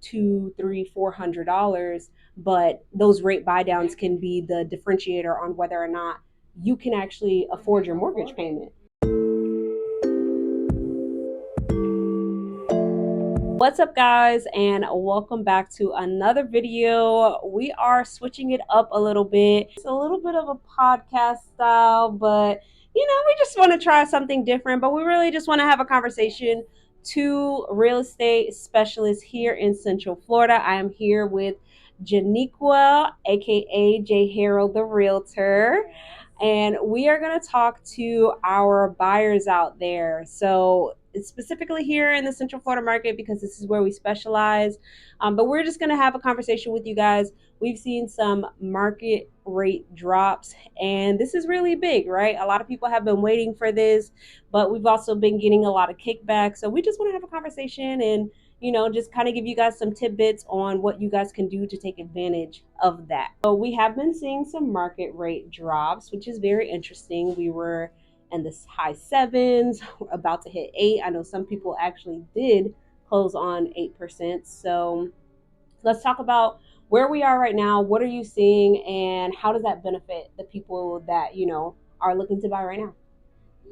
$200, $300, $400, but those rate buy downs can be the differentiator on whether or not you can actually afford your mortgage payment. What's up, guys, and welcome back to another video. We are switching it up a little bit. It's a little bit of a podcast style, but we just want to try something different. But we really just want to have a conversation. Two real estate specialists here in Central Florida. I am here with Janekwa, aka J Harrell, the Realtor. And we are going to talk to our buyers out there. So specifically here in the Central Florida market, because this is where we specialize. But we're just going to have a conversation with you guys. We've seen some market rate drops, and this is really big, right? A lot of people have been waiting for this, but we've also been getting a lot of kickback. So we just want to have a conversation and just kind of give you guys some tidbits on what you guys can do to take advantage of that. So we have been seeing some market rate drops, which is very interesting. We were in the high sevens, about to hit 8. I know some people actually did close on 8%. So let's talk about where we are right now. What are you seeing, and how does that benefit the people that are looking to buy right now?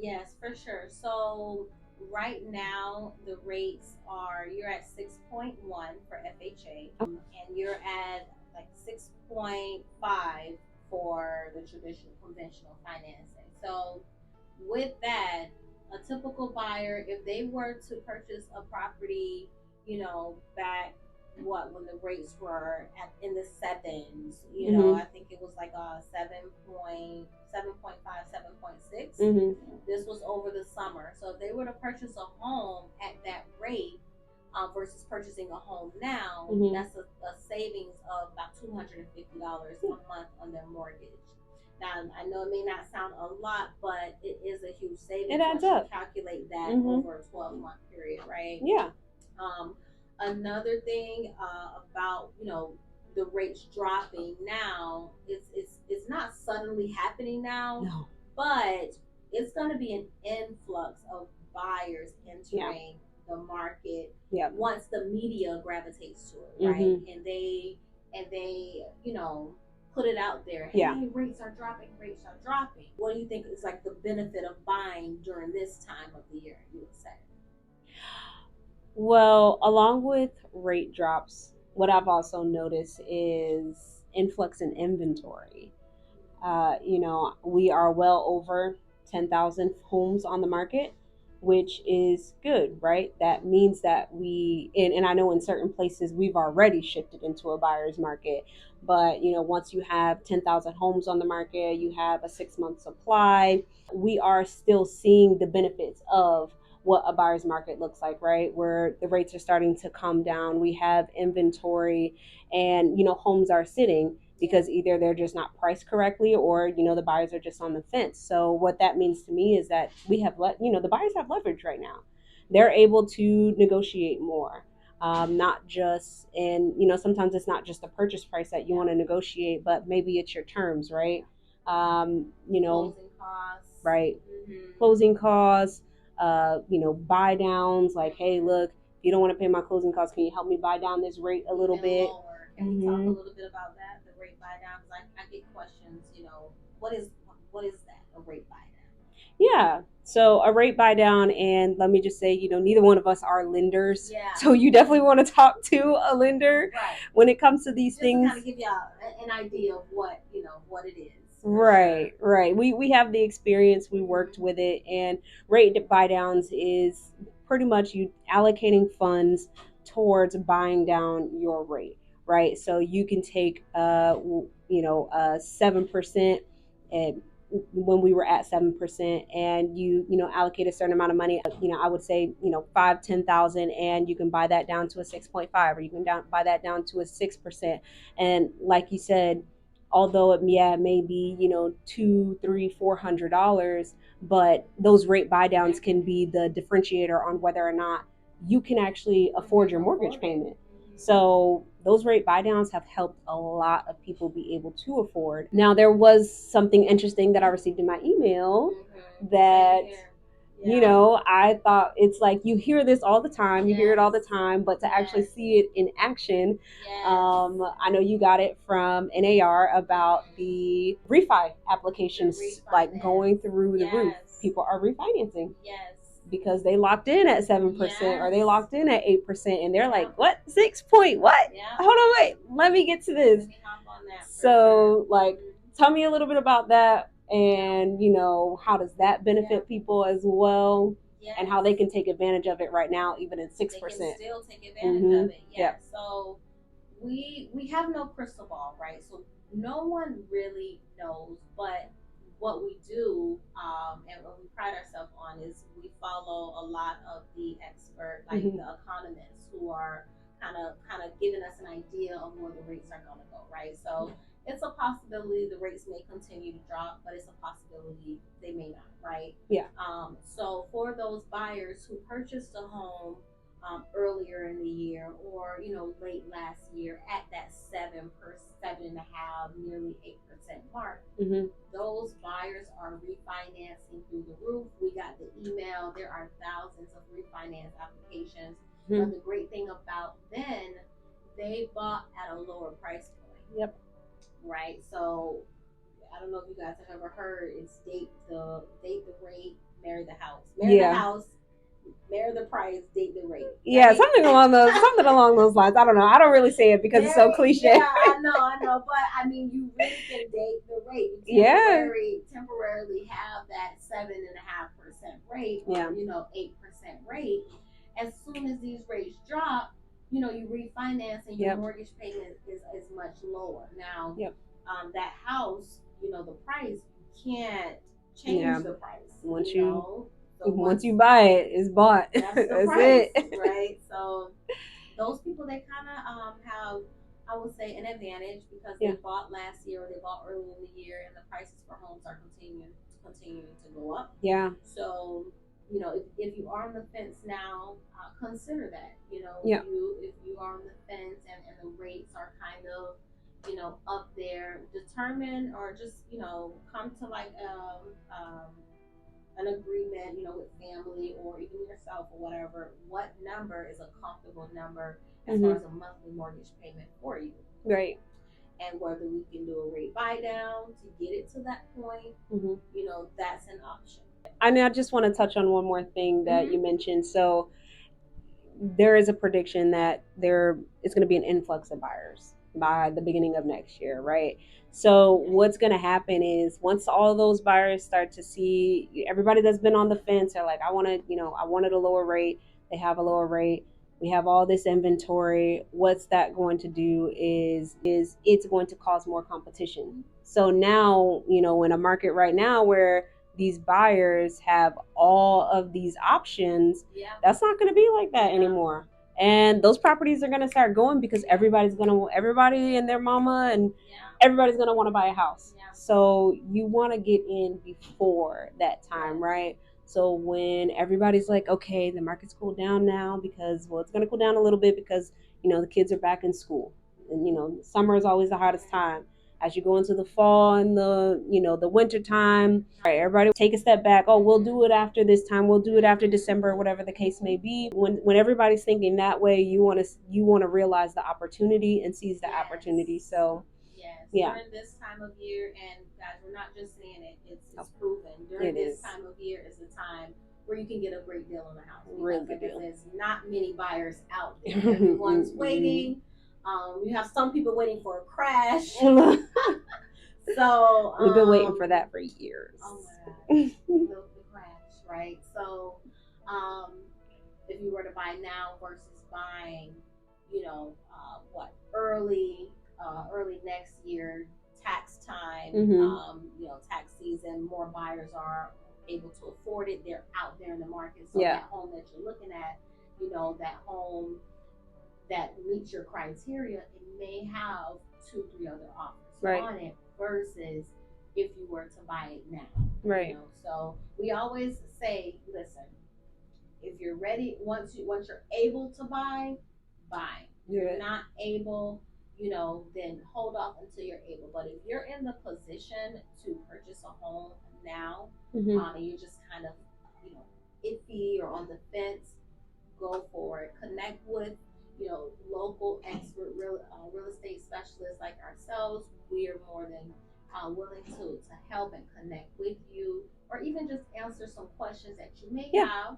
Yes, for sure. So right now the rates are, you're at 6.1 for FHA, and you're at like 6.5 for the traditional conventional financing. So with that, a typical buyer, if they were to purchase a property, back when the rates were in the sevens, I think it was like a 7.5, 7.6. This was over the summer. So if they were to purchase a home at that rate, versus purchasing a home now, that's a savings of about $250 a month on their mortgage. Now, I know it may not sound a lot, but it is a huge savings. It adds up. Calculate that over a 12-month period, right? Yeah. Another thing about the rates dropping now, it's not suddenly happening now, no, but it's going to be an influx of buyers entering the market once the media gravitates to it, right? And they put it out there. Hey, rates are dropping. What do you think is like the benefit of buying during this time of the year, you would say? Well, along with rate drops, what I've also noticed is influx in inventory. We are well over 10,000 homes on the market, which is good, right? That means that and I know in certain places we've already shifted into a buyer's market, but once you have 10,000 homes on the market, you have a 6-month supply. We are still seeing the benefits of what a buyer's market looks like, right? Where the rates are starting to come down. We have inventory, and homes are sitting because either they're just not priced correctly, or the buyers are just on the fence. So what that means to me is that we have the buyers have leverage right now. They're able to negotiate more. Not just, and sometimes it's not just the purchase price that you want to negotiate, but maybe it's your terms, right? Closing costs, right? Closing costs, buy downs, like, hey, look, if you don't want to pay my closing costs, can you help me buy down this rate a little bit? Can we talk a little bit about that, the rate buy down? Because I get questions, what is that, a rate buy down? Yeah. So a rate buy down, and let me just say, neither one of us are lenders. Yeah. So you definitely want to talk to a lender when it comes to these things. To kind of give you an idea of what it is. Right. We have the experience. We worked with it, and rate buy downs is pretty much you allocating funds towards buying down your rate, right? So you can take 7%, and when we were at 7%, and you allocate a certain amount of money, I would say 5-10,000, and you can buy that down to a 6.5, or you can buy that down to a 6%. And like you said, although it may be $200, $300, $400, but those rate buy downs can be the differentiator on whether or not you can actually afford your mortgage payment. So those rate buy downs have helped a lot of people be able to afford. Now, there was something interesting that I received in my email that You know, I thought it's like you hear this all the time, you hear it all the time, but to actually see it in action, I know you got it from NAR about the refi applications, like going through the roof. People are refinancing. Because they locked in at 7% or they locked in at 8%, and they're like, "What 6 point? What? Hold on, wait, let me get to this." So, like, tell me a little bit about that, and how does that benefit people as well, and how they can take advantage of it right now, even at 6%. They can still take advantage of it. Yeah. So we have no crystal ball, right? So no one really knows, but what we do, and what we pride ourselves on, is we follow a lot of the expert, like the economists, who are kind of giving us an idea of where the rates are going to go, right? So it's a possibility the rates may continue to drop, but it's a possibility they may not, right? Yeah. So for those buyers who purchased a home earlier in the year, or late last year, at that 7.5, nearly 8% mark, those buyers are refinancing through the roof. We got the email. There are thousands of refinance applications. But the great thing about then, they bought at a lower price point. Yep. Right. So I don't know if you guys have ever heard, it's date the rate, marry the house. Marry the house, marry the price, date the rate. Right? Yeah, something along those lines. I don't know. I don't really say it because it's so cliche. Yeah, I know. But I mean, you really can date the rate. You temporarily have that 7.5% rate, or 8% rate. As soon as these rates drop, you refinance, and your mortgage payment is much lower. Now, that house, the price, you can't change the price. Once you buy it, it's bought. That's the price, it. Right? So those people, they kind of have, I would say, an advantage, because they bought last year, or they bought early in the year, and the prices for homes are continuing to go up. Yeah. So if you are on the fence now, consider that. If you are on the fence, and the rates are kind of up there, determine, or just come to like an agreement, with family, or even yourself, or whatever, what number is a comfortable number as far as a monthly mortgage payment for you. Right. And whether we can do a rate buy down to get it to that point, that's an option. I just want to touch on one more thing that you mentioned. So there is a prediction that there is going to be an influx of buyers by the beginning of next year, right? So what's going to happen is, once all those buyers start to see, everybody that's been on the fence are like, I wanted a lower rate. They have a lower rate. We have all this inventory. What's that going to do is it's going to cause more competition. So now, in a market right now where these buyers have all of these options, that's not going to be like that anymore. And those properties are going to start going, because everybody and their mama and everybody's going to want to buy a house. So you want to get in before that time, right? So when everybody's like, okay, the market's cooled down now, because, well, it's going to cool down a little bit because, the kids are back in school, and, summer is always the hottest time. As you go into the fall and the winter time, right, everybody take a step back. Oh, we'll do it after this time. We'll do it after December, whatever the case may be. When everybody's thinking that way, you want to realize the opportunity and seize the opportunity. So during this time of year, and guys, we're not just saying it; it's proven. During this time of year is a time where you can get a great deal on a house. Real good deal. There's not many buyers out there. Everyone's waiting. You have some people waiting for a crash. So we've been waiting for that for years. Oh my God, the crash, right? So, if you were to buy now versus buying, early next year, tax time, tax season, more buyers are able to afford it. They're out there in the market. So that home that you're looking at, that home that meets your criteria, it may have 2-3 other offers on it, versus if you were to buy it now. Right. So we always say, listen, if you're ready, once you're able to buy. If you're not able, then hold off until you're able. But if you're in the position to purchase a home now, and you're just kind of, iffy or on the fence, go for it. Connect with, local expert real estate specialists like ourselves. We are more than willing to help and connect with you, or even just answer some questions that you may Yeah. have.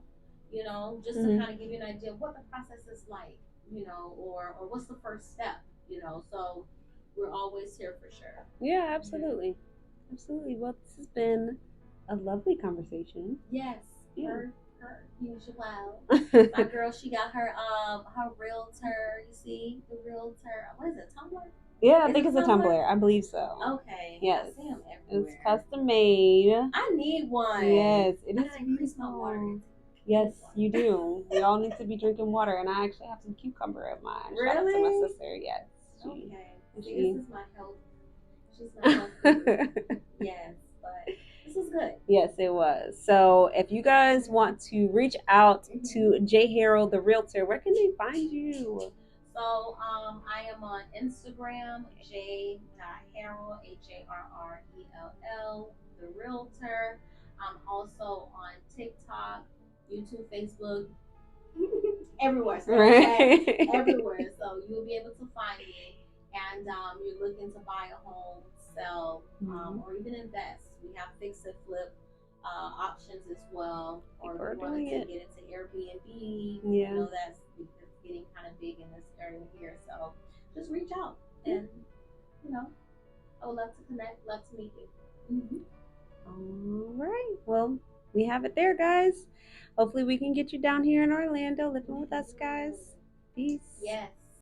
Just to kind of give you an idea of what the process is like. Or what's the first step. So we're always here for sure. Yeah, absolutely. Absolutely. Well, this has been a lovely conversation. Yes, Yeah. her usual. My girl, she got her realtor. You see the realtor. What is it? Tumblr? Yeah, I Is think it it's a Tumblr? Tumblr. I believe so. Okay. Yes. I see them It's everywhere. custom made. I need one. Yes, it I is gotta increase my water beautiful. intake. Yes, you do. We all need to be drinking water, and I actually have some cucumber in mine. Shout out to my Really? sister. Yes. Okay. See, She. this is my health. She's my health guru. Yes, but this was good. Yes, it was. So if you guys want to reach out to J. Harrell, the realtor, where can they find you? So I am on Instagram, J.Harrell, Harrell, the realtor. I'm also on TikTok, YouTube, Facebook, everywhere, Snapchat, Right. everywhere. So you'll be able to find me. And you're looking to buy a home, sell, or even invest. We have fix and flip options as well. Or if you wanted to get into Airbnb, Yeah. that's getting kind of big in this area here. So just reach out, and I would love to connect, love to meet you. All right. Well, we have it there, guys. Hopefully, we can get you down here in Orlando living with us, guys. Peace. Yes.